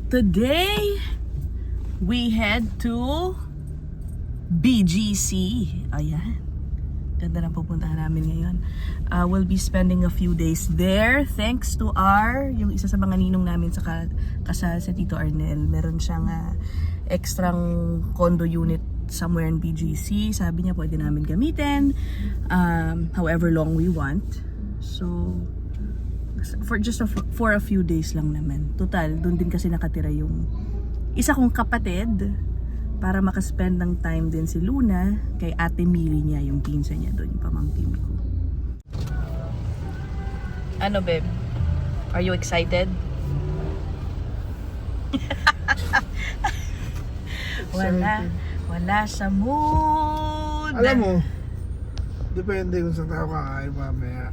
Today, we head to BGC. Ayan. Ganda na pupuntahan namin ngayon. We'll be spending a few days there. Thanks to yung isa sa mga ninong namin sa kasal sa Tito Arnel. Meron siyang extrang condo unit somewhere in BGC. Sabi niya pwede namin gamitin however long we want. So, for a few days lang naman. Total, doon din kasi nakatira yung isa kong kapatid para makaspend ng time din si Luna kay Ate Millie niya, yung pinsa niya doon, yung pamangkin ko. Ano, babe? Are you excited? Wala sa mood. Alam mo, depende kung saan tayo kakain mamaya.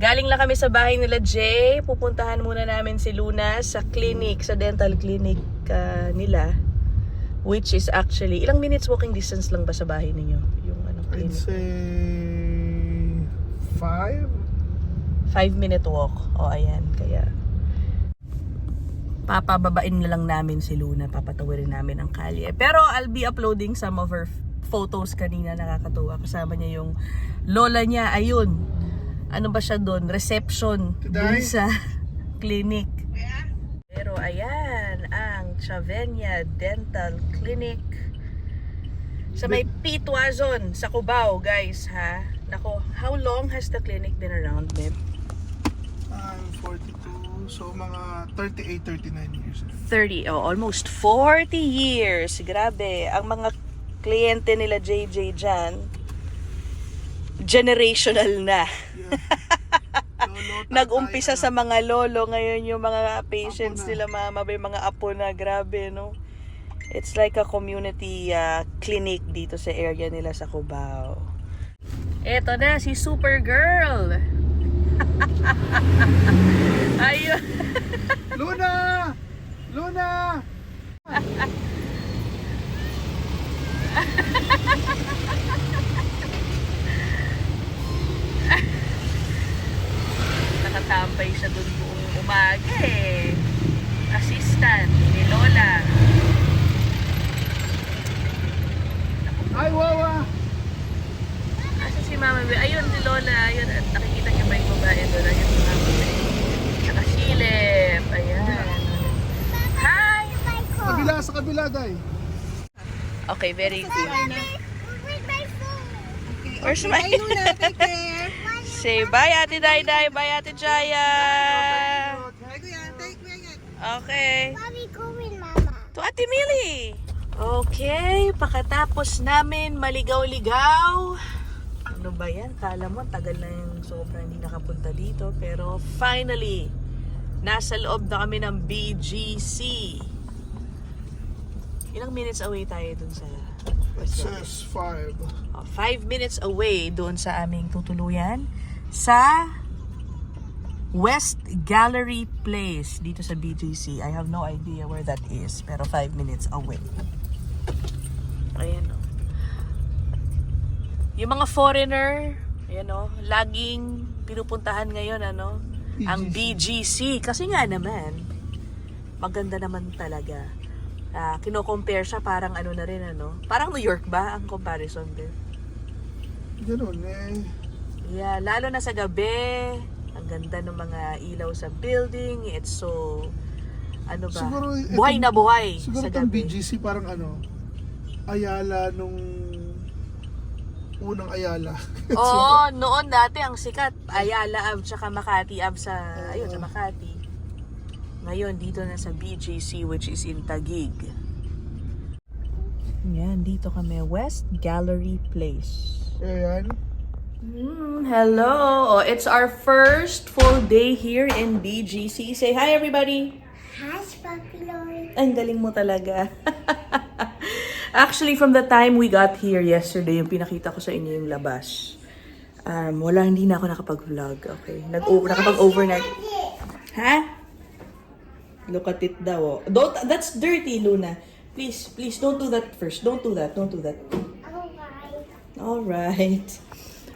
Galing lang kami sa bahay nila Jay. Pupuntahan muna namin si Luna sa clinic, sa dental clinic nila. Which is actually, ilang minutes walking distance lang ba sa bahay ninyo? Yung clinic? I'd say 5? 5-minute walk. O, ayan. Kaya, papababain na lang namin si Luna. Papatawirin namin ang kalye. Pero, I'll be uploading some of her photos kanina. Nakakatuwa. Kasama niya yung lola niya. Ayun. Ano ba siya doon? Reception dun sa clinic. Pero ayan, ang Chavenia Dental Clinic sa may Pitwazon sa Cubao, guys, ha? Nako, how long has the clinic been around, babe? I'm 42, so mga 38, 39 years. 30, almost 40 years. Grabe. Ang mga kliyente nila JJ dyan, generational na. Yeah. Nag-umpisa sa mga lolo, ngayon yung mga patients nila, mama, may mga apo na. Grabe, no? It's like a community clinic dito sa area nila sa Cubao. Eto na, si Supergirl! Ayun! Luna! Luna! Nakatambay siya doon buong umaga eh. Assistant ni Lola. Ay, wawa! Asa si Mama B? Ayun si Lola. Ayun. At nakikita niyo ba yung babae doon? Ayun si Mama B. Nakasilip. Ayan. Hi! Sa kabila, day. Okay, very good. With my phone. Where's my... Bye, Luna. Take care. Say bye, Ate Dayday. Bye, Ate Jaya. Okay. Mommy, go with Mama. To Ate Millie. Okay, pakatapos namin maligaw-ligaw. Ano ba yan? Kala mo, tagal na yung sobra hindi nakapunta dito. Pero finally, nasa loob na kami ng BGC. Ilang minutes away tayo dun sa... It says 5. 5 minutes away doon sa aming tutuluyan sa West Gallery Place dito sa BGC. I have no idea where that is, pero 5 minutes away. Ayan o. Yung mga foreigner, ayan o, laging pinupuntahan ngayon ang BGC. Kasi nga naman, maganda naman talaga. Kino-compare siya parang na rin parang New York ba ang comparison din? Ganun eh. Yeah, lalo na sa gabi. Ang ganda ng mga ilaw sa building. It's so Siguro, buhay na buhay siguro sa itong gabi. BGC parang Ayala nung unang Ayala. Oo, noon dati ang sikat Ayala Ave tsaka Makati Ave sa sa Makati. Ngayon dito na sa BGC, which is in Taguig. Yan, dito kami, West Gallery Place. Ayan. Hello! Oh, it's our first full day here in BGC. Say hi, everybody! Hi, Papi Lloyd. Ang galing mo talaga. Actually, from the time we got here yesterday, yung pinakita ko sa inyo yung labas. Hindi na ako nakapag-vlog. Okay? Nakapag-overnight. Ha? Look at it daw. That's dirty, Luna. Please, don't do that first. Don't do that. Alright.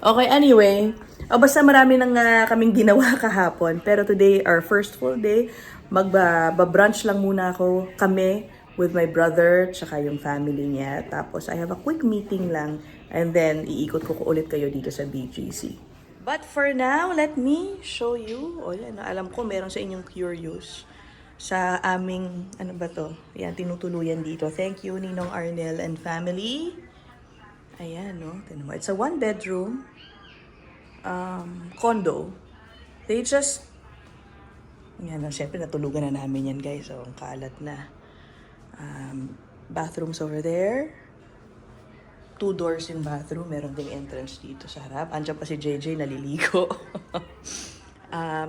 Okay, anyway. Basta marami nang kaming ginawa kahapon. Pero today, our first full day, Magba-brunch lang muna kami with my brother tsaka yung family niya. Tapos I have a quick meeting lang and then iikot ko ulit kayo dito sa BGC. But for now, let me show you. O yan, alam ko meron sa inyong curious sa aming, ano ba to? Yan, tinutuluyan dito. Thank you, Ninong Arnel and family. Ayan, no? Tignan mo. It's a one-bedroom condo. They just, yan, syempre natulugan na namin yan, guys. So, ang kalat na. Bathrooms over there. 2 doors yung bathroom. Meron ding entrance dito sa harap. Andiyan pa si JJ naliligo.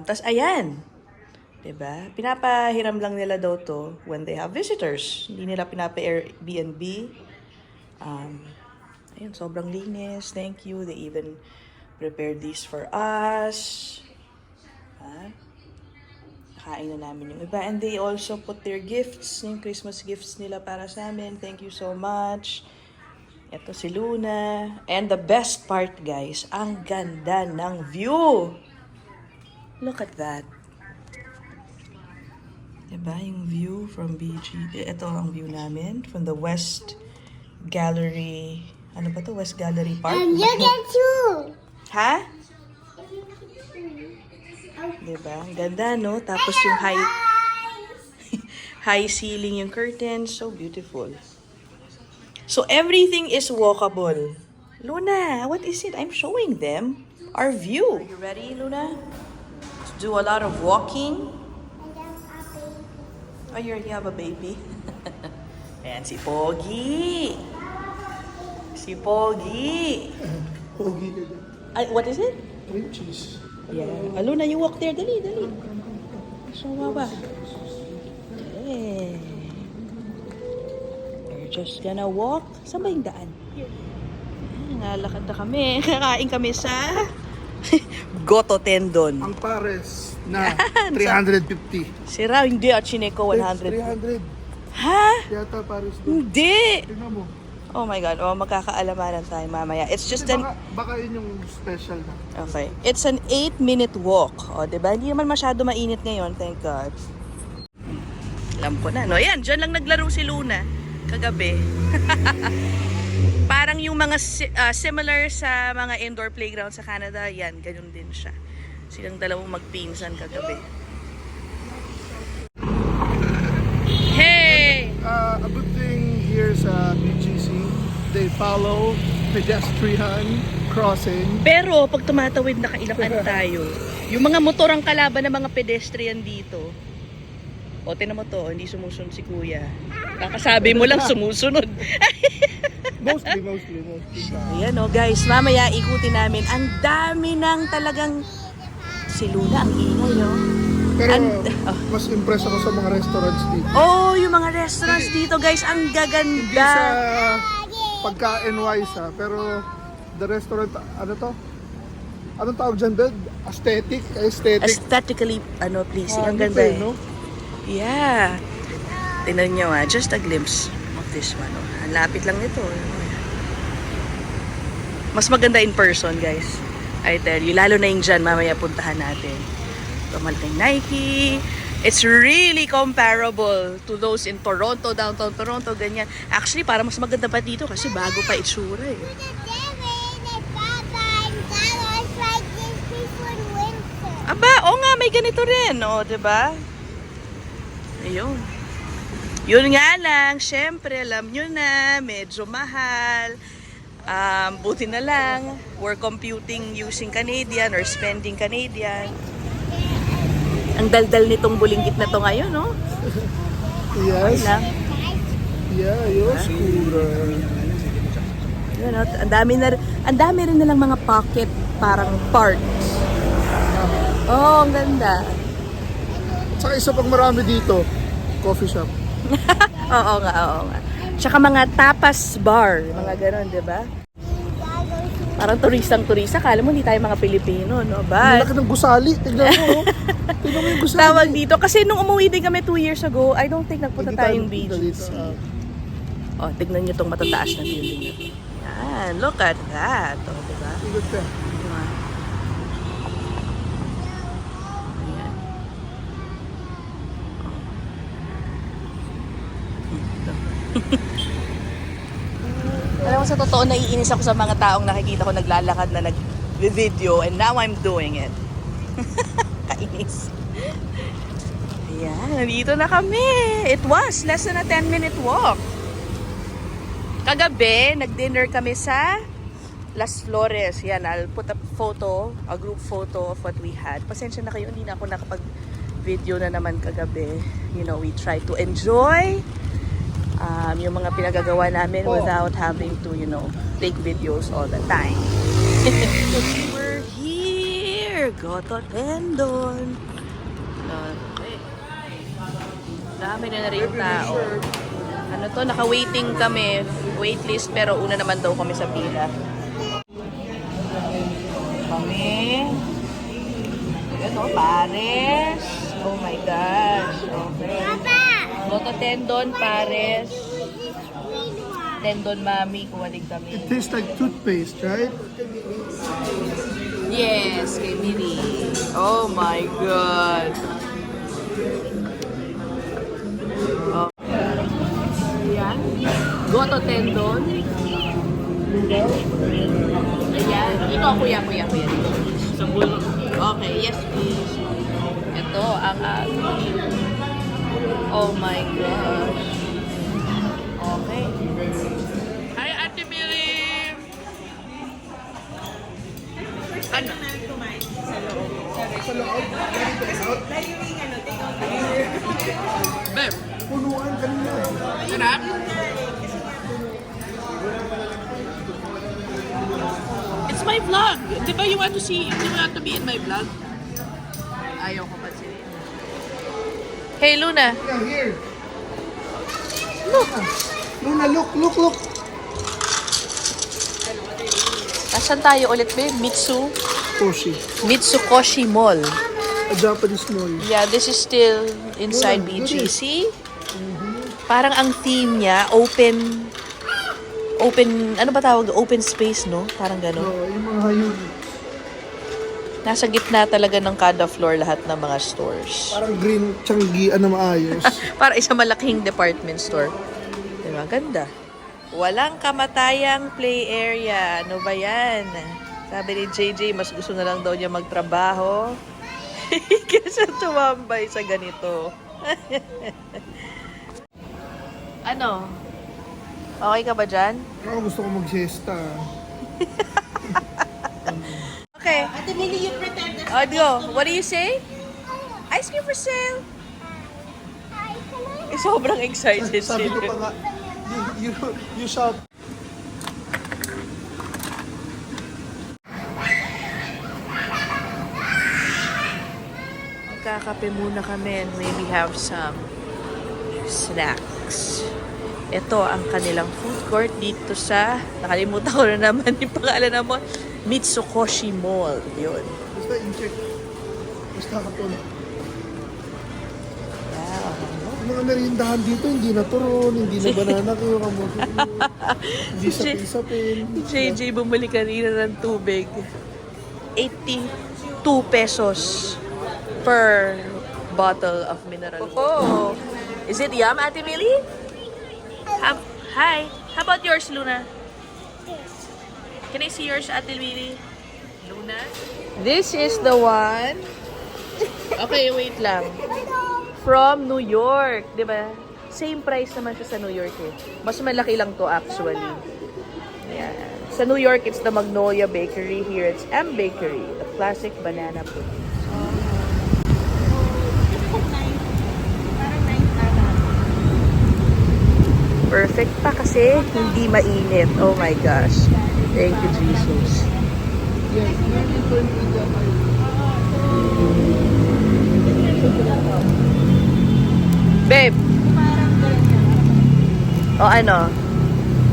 Tas ayan. Diba? Pinapahiram lang nila daw to when they have visitors. Hindi nila pinapa-Airbnb. Ayun, sobrang linis. Thank you. They even prepared these for us. Kain na namin yung iba. And they also put their gifts, yung Christmas gifts nila para sa amin. Thank you so much. Ito si Luna. And the best part, guys, ang ganda ng view. Look at that. Diba yung view from BG? Ito ang view namin from the West Gallery. Ano ba to? West Gallery Park? And you get two. Ha? Diba? Ang ganda, no? Tapos yung high ceiling yung curtains. So beautiful. So everything is walkable. Luna, what is it? I'm showing them our view. Are you ready, Luna? To do a lot of walking? Oh, you already have a baby? Ayan, si Pogi. Si Pogi. Pogi ka dyan. What is it? Cream cheese. Yeah. Luna, you walk there. Dali, dali. So, baba. Okay. We're just gonna walk. Saan ba yung daan? Nalakad na kami. Kakain kami sa Goto Tendon. Ang pares na 350. Sira, hindi. At Chineko, 100. 300. Ha? Yata pares doon. Hindi. Tingnan mo. Oh my God. Oh, magkakaalamanan tayo mamaya. It's just Kasi baka yun yung special na. Okay. It's an 8-minute walk. O, diba? Hindi naman masyado mainit ngayon. Thank God. Alam ko na, no? Yan, dyan lang naglaro si Luna. Kagabi. Parang yung mga similar sa mga indoor playground sa Canada, yan, ganun din siya. Silang dalawang magpinsan kagabi. Hey! A good thing here sa BGC, they follow pedestrian crossing. Pero pag tumatawid na kailangan tayo, yung mga motor ang kalaban ng mga pedestrian dito. O, tinan mo to, hindi sumusunod si Kuya. Kakasabi mo lang sumusunod. Mostly. Ayan o guys, mamaya ikutin namin. Ang dami ng talagang si Luna, ang ingay o. Pero mas impress ako sa mga restaurants dito. Oh, yung mga restaurants dito guys, ang Hindi sa gaganda. pagkain-wise ha, pero the restaurant, ano to? Anong tawag dyan, Bed? Aesthetic? Aesthetically, pleasing. Ang ganda eh. No? Yeah. Tingnan nyo just a glimpse of this one. Oh. Ang lapit lang nito. Mas maganda in person, guys. I tell you. Lalo na yung dyan, mamaya puntahan natin. Tumalting Nike. It's really comparable to those in Toronto, downtown Toronto, ganyan. Actually, para mas maganda pa dito kasi bago pa itsura eh. Aba, oo nga, may ganito rin, diba? Ayun. Yun nga lang, syempre, alam nyo na, medyo mahal. Buti na lang, we're computing using Canadian or spending Canadian. Ang daldal nitong bulinggit na to ngayon, no? Yes. Lang. Yeah, yung scooter. Yun, no? Ang dami rin nilang mga pocket, parang parts. Oh, ang ganda. Saka isa pang marami dito, coffee shop. oo nga. Tsaka mga tapas bar, mga ganon, di ba? Parang turistang-turista, kala mo hindi tayo mga Pilipino, no? Ang But, laki ng gusali, tignan mo. Tignan mo yung gusali. tawag dito, kasi nung umuwi din kami 2 years ago, I don't think nagpunta Hindi tayo tayong nagpunta BGC. dito, Oh, tignan nyo tong matataas na building na to. Yan, look at that, oh, di ba? Ikot ka. Ayan. Alam mo, sa totoo, naiinis ako sa mga taong nakikita ko naglalakad na nag-video and now I'm doing it. Kainis. Ayan, nandito na kami. It was less than a 10-minute walk. Kagabi, nag-dinner kami sa Las Flores. Yan, I'll put a group photo of what we had. Pasensya na kayo, hindi na ako nakapag-video na naman kagabi. You know, we try to enjoy yung mga pinagagawa namin without having to, you know, take videos all the time. We're here! Goto Tendon! Okay. Dami na rin tao. Ano to, naka-waiting kami. Waitlist, pero una naman daw kami sa pila. Kami. Ayan o, Pares. Oh my gosh. Okay. Goto Tendon, Pares. Tendon Mami, kuwalig kami. It tastes like toothpaste, right? Yes, kay Miri. Oh my God. Oh. Ayan. Goto Tendon. Ayan. Ito, kuya. Okay, yes please. Ito, ang oh my gosh. Okay. Hi, Ate Miri! Ano? Babe, Punuan kanina. sarap? It's my vlog. Di ba you want to be in my vlog? Ayaw ko pa sila. Hey, Luna. Yeah, here. Look. Luna, look. Asan tayo ulit, babe? Mitsukoshi Mall. A Japanese mall. Yeah, this is still inside Yeah, BGC. Parang ang theme niya, open, ano ba tawag? Open space, no? Parang gano'n. Yung mga hayun. Nasa gitna talaga ng kada floor lahat ng mga stores. Parang green tiyanggian na maayos. Para isang malaking department store. Diba? Ganda. Walang kamatayang play area. Ano ba yan? Sabi ni JJ, mas gusto na lang daw niya magtrabaho kaysa tumambay sa ganito. Ano? Okay ka ba dyan? Ako gusto ko mag-siesta. Okay. Ate Millie, you pretend that. Go. What do you say? Ice cream for sale. Sobrang excited Sabi ko siya. pa nga, you shout. Kakape muna kami and maybe have some snacks. Ito ang kanilang food court dito sa, nakalimutan ko na naman yung pangalan na mo, Mitsukoshi Mall. Yun. Basta in-check. Basta katulog. Wow. Yung mga merindahan dito, hindi na turon, hindi na banana kayo kamote. Hindi sapin-sapin. JJ bumili kanina ng tubig. 82 pesos per bottle of mineral. Oh, is it yum, Ate Millie? Hi. How about yours, Luna? Can I see yours, Ate Millie? Luna? This is the one. Okay, wait lang. From New York, di ba? Same price naman siya sa New York eh. Mas malaki lang to actually. Yan. Sa New York, it's the Magnolia Bakery. Here, it's M Bakery. The classic banana pudding. Perfect pa kasi hindi mainit. Oh my gosh. Thank you, Jesus. Yes, maybe ito yung Babe. O ano?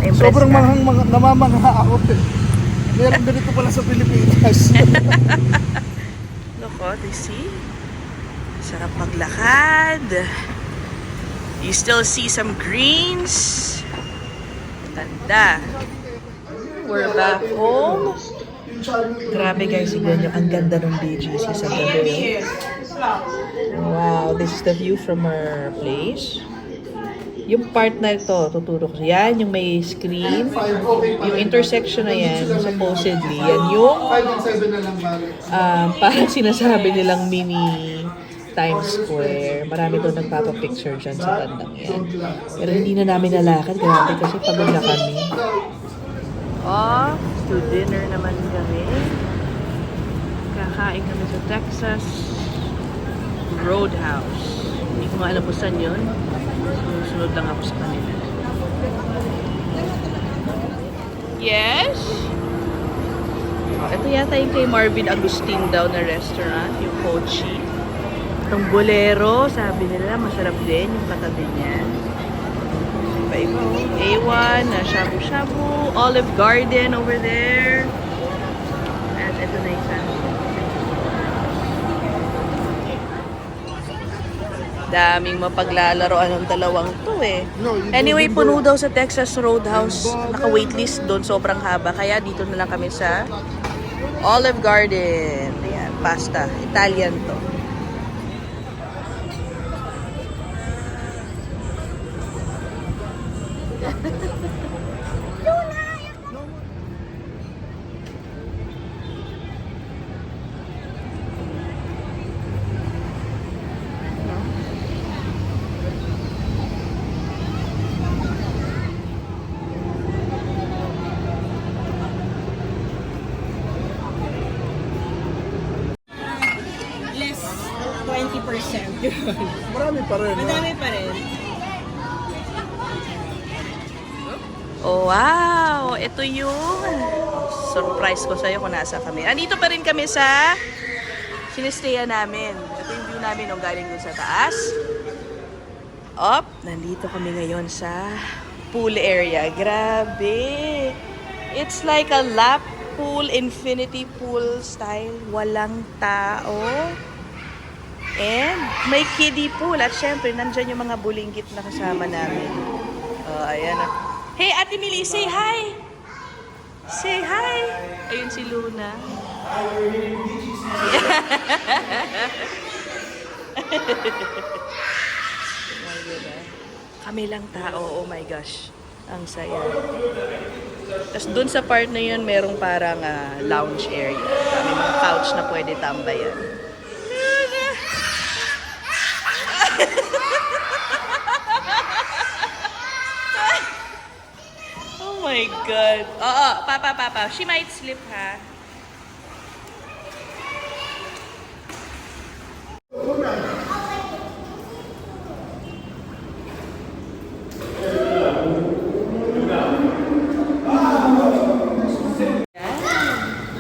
Na-impress sobrang ka? namamangha ako. Meron ganito pala sa Pilipinas. Look, oh, you see? Sarap maglakad. You still see some greens. Ganda. We're back home. Grabe guys, siguro ang ganda ng BGC sa gabi. Wow, this is the view from our place. Yung part na ito, tuturo ko. Yan, yung may screen. Yung intersection na yan, supposedly, yan yung 5 and 7 na lang balik. parang sinasabi nilang mini Times Square. Marami doon nagpapapicture dyan sa bandang yan. Pero hindi na namin nalakad. Grabe kasi pagod na kami. Off to dinner naman kami. Kakain kami sa Texas Roadhouse. Hindi ko nga alam kung saan yun. Sunod lang ako sa kanila. Yes? Oh, ito yata yung kay Marvin Agustin daw na restaurant, yung Kochi. Itong Bolero, sabi nila, masarap din yung katabi niya. Iba-iba. A1, shabu-shabu, Olive Garden over there. At ito na isa. Daming mapaglalaroan ng dalawang to eh. Anyway, puno daw sa Texas Roadhouse. Naka-waitlist doon, sobrang haba. Kaya dito na lang kami sa Olive Garden. Ayan, pasta. Italian to. Less 20%. Marami pa rin. Madami pa rin. Oh, wow! Ito yung surprise ko sa'yo kung nasa kami. Andito pa rin kami sa sinistaya namin. Ito yung view namin nung galing dun sa taas. Up, nandito kami ngayon sa pool area. Grabe! It's like a lap pool, infinity pool style. Walang tao. And may kiddie pool. At syempre, nandyan yung mga bulinggit na kasama namin. Oh, ayan na. Hey, Ate Millie, say hi! Say hi! Ayun si Luna. Kami lang tao, oh my gosh. Ang saya. Tapos dun sa part na yun, merong parang lounge area. May mga couch na pwede tambayan. Oh my God. Oo, papa. She might slip, ha?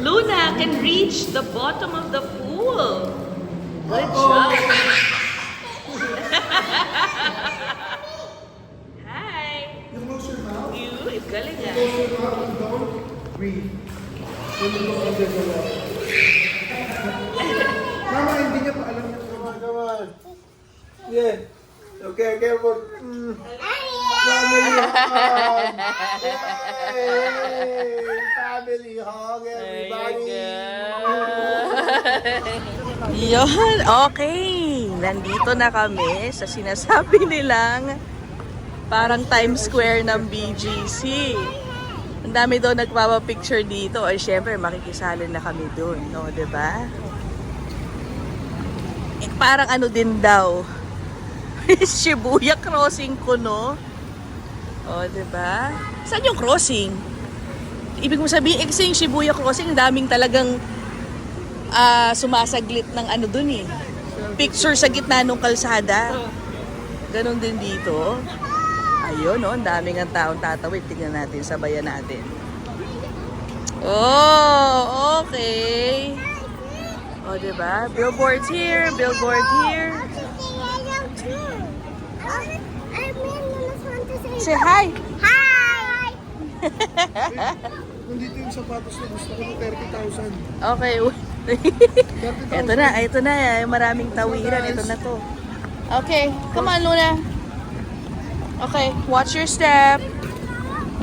Luna can reach the bottom of the pool. Good job. Hi. You close your mouth. You, galing ah. Close your mouth and don't breathe. When you go under the water. Mama, hindi niya pa alam. Come on. Yeah. Okay. Family hug. Yay! Family hug, everybody. Yun, okay. Nandito na kami sa sinasabi nilang parang Times Square ng BGC. Ang dami daw nagpapapicture dito. Ay, syempre, makikisali na kami doon. No, diba? Eh, parang ano din daw. Shibuya crossing ko, no? O, diba? Saan yung crossing? Ibig mo sabihin, kasi yung Shibuya crossing, daming talagang sumasaglit ng ano dun eh. Picture sa gitna ng kalsada. Ganon din dito. Ayun, no? Ang daming ang taong tatawid. Tingnan natin, sabayan natin. Oh, okay. O, diba? Billboards here, billboard here. Say hi! Hi! Nandito yung sapatos na gusto ko na 30,000. Okay. Ito na. Maraming tawiran. Ito na to. Okay. Come on, Luna. Okay. Watch your step.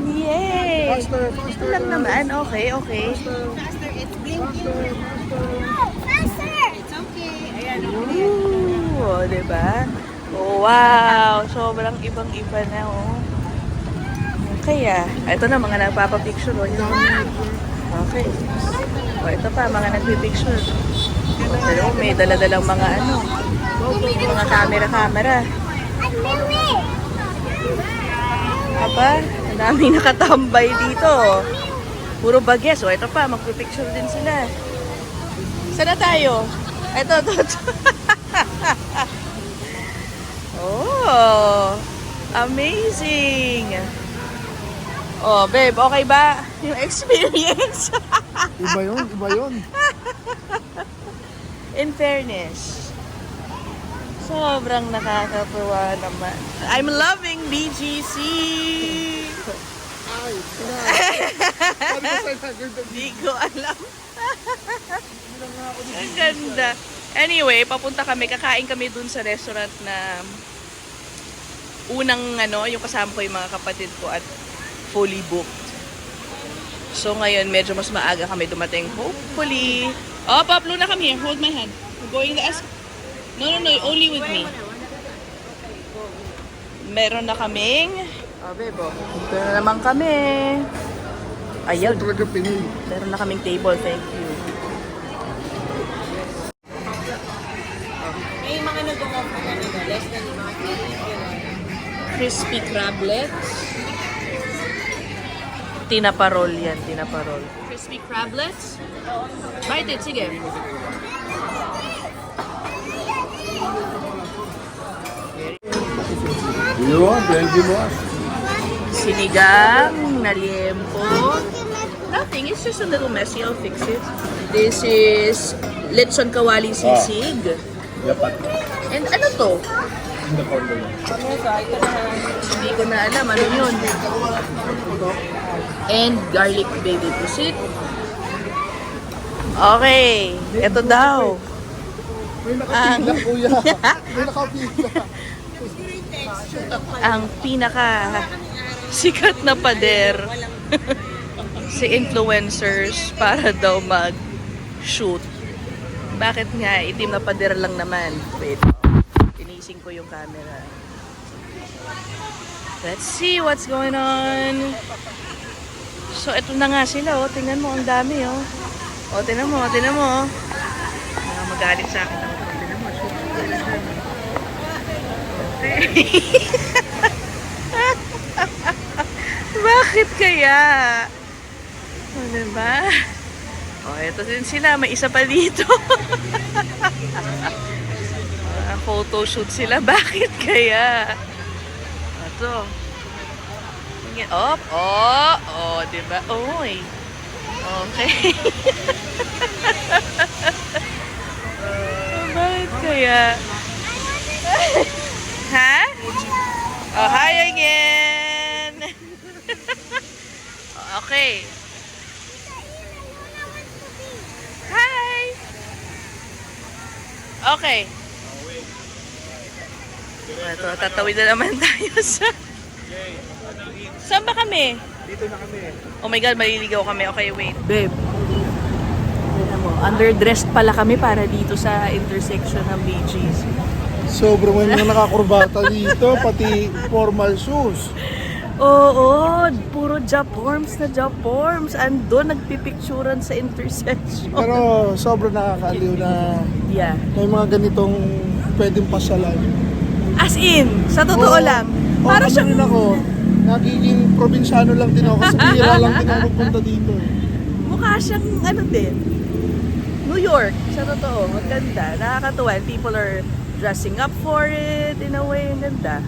Yay! Faster. Ito lang naman. Okay. Faster, it's blinking. Faster! It's okay. Ayan, Ooh, diba? Oh, wow! Sobrang ibang-iba na, oh. Okay, ah. Ito na, mga nagpapapicture, oh. Okay. O, ito pa, mga nagpipicture. Pero may dala-dalang mga ano, mga camera-camera. Aba, ang daming nakatambay dito. Puro bagets. O, ito pa, magpipicture din sila. Saan na tayo? Ito. Oh, amazing. Oh, babe, okay ba yung experience? Iba yun. In fairness, sobrang nakakatuwa naman. I'm loving BGC! Ay, Hindi ko alam. Ang ganda. Anyway, papunta kami. Kakain kami dun sa restaurant na unang yung kasama ko yung mga kapatid ko at fully booked. So ngayon, medyo mas maaga kami dumating. Hopefully. Oh, Pop, Luna, come here. Hold my hand. We're going the No, only with me. Meron na kaming... Oh, bebo. Ito na naman kami. Ayun. talaga Pinoy. Meron na kaming table. Thank you. May mga nag-offer na less than mga Crispy crablets. Tinaparol yan, tinaparol. Crispy crablets? Bite it, sige. Thank you, boss. Sinigang, naliempo. Nothing, it's just a little messy. I'll fix it. This is lechon kawali sisig. Dapat. And ano to? Hindi ko na alam ano yun. And garlic baby pusit. Okay, ito daw. May nakapila, kuya. May nakapila. Ang pinaka sikat na pader si influencers para daw mag-shoot. Bakit nga? Itim na pader lang naman. Wait. Tinising ko yung camera. Let's see what's going on. So, ito na nga sila, oh. Tingnan mo, ang dami, oh. Oh, tingnan mo, tingnan mo. Mga magalit sa akin. Tingnan mo, shoot. Okay. Bakit kaya? O, diba? O, ito din sila. May isa pa dito. Photo shoot sila. Bakit kaya? Ito. Op. Oh. Oh, diba? Oy. Okay. Bakit kaya? Ha? Oh, hi again! Okay. Hi! Okay. Ito, tatawid na naman tayo sa... Saan ba kami? Dito na kami. Oh my God, maliligaw kami. Okay, wait. Babe. Underdressed pala kami para dito sa intersection ng BGC. Sobrang mga nakakurbata dito, pati formal shoes. Oo, puro Japorms na Japorms. Andun, nagpipicturan sa intersection. Pero sobrang nakakaaliw na Yeah. may mga ganitong pwedeng pasyalan. As in, sa totoo lang. Para ano siyang rin ako, nagiging probinsyano lang din ako kasi bihira lang din ako pupunta dito. mukha siyang ano din. New York, sa totoo. Maganda. Nakakatuwa. People are dressing up for it in a way. Ang ganda.